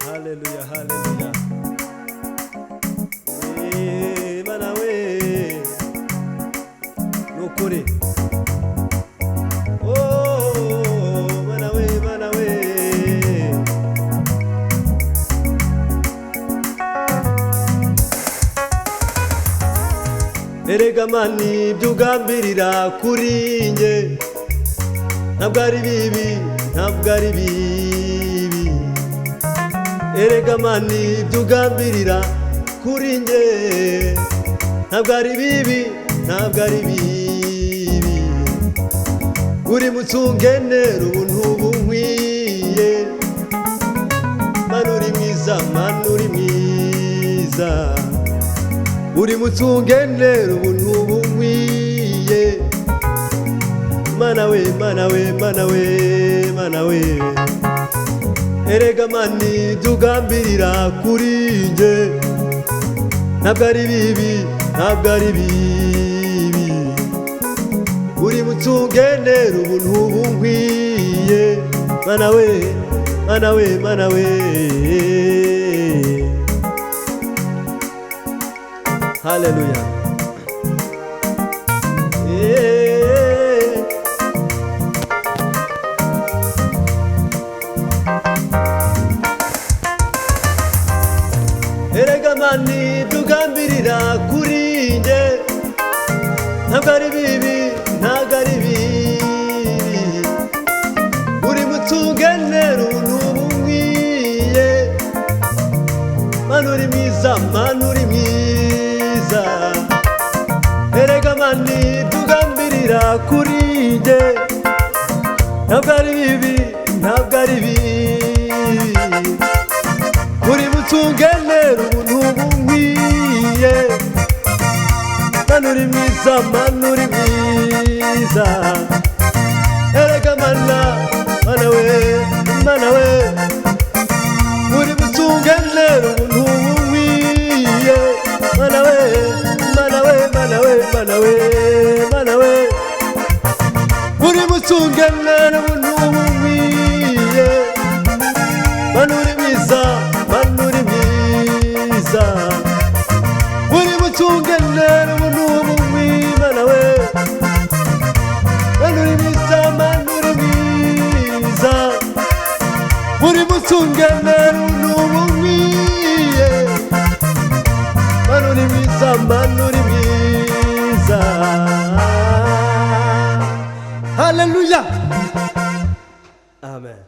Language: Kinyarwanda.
Hallelujah, hallelujah. Mana we nukuri. Oh, mana we, mana we. Erega mani byugambirira kuri nge, ntabwo ari bibi, ntabwo ari bibi. Erega mani byugambirira kuri nge, ntabwo ari bibi, ntabwo ari bibi. Uri mutsungenera ubuntu bunkwiye, Mana uri mwiza, Mana uri mwiza. Uri mutsungenera ubuntu bunkwiye, Mana we, Mana we, Mana we, Mana we. Erega mani byugambirira kuri nge, ntabwo ari bibi, ntabwo ari bibi. Uri mutsungenera ubuntu bunkwiye, Mana we, Mana we, Mana we. Hallelujah. Erega mani byugambirira kuri nge, ntabwo ari bibi, ntabwo ari bibi. Uri mutsungenera ubuntu bunkwiye, Mana uri mwiza, Mana uri mwiza. Erega mani byugambirira kuri nge, ntabwo ari bibi, ntabwo ari bibi. Uri mutsungenera ubuntu bunkwiye, Mana uri mwiza, Mana uri mwiza. Erega mana, Mana we, Mana we. Uri mutsungenera ubuntu bunkwiye, Mana we, Mana we, Mana we, Mana we, Mana we. Uri mutsungenera ubuntu bunkwiye, Mana uri mwiza, Mana uri mwiza. Uri mutsungenera ubuntu bunkwiye, Mana we, Mana uri mwiza, Mana uri mwiza. Uri mutsungenera ubuntu bunkwiye, Mana uri mwiza, Mana uri mwiza. Hallelujah. Amen.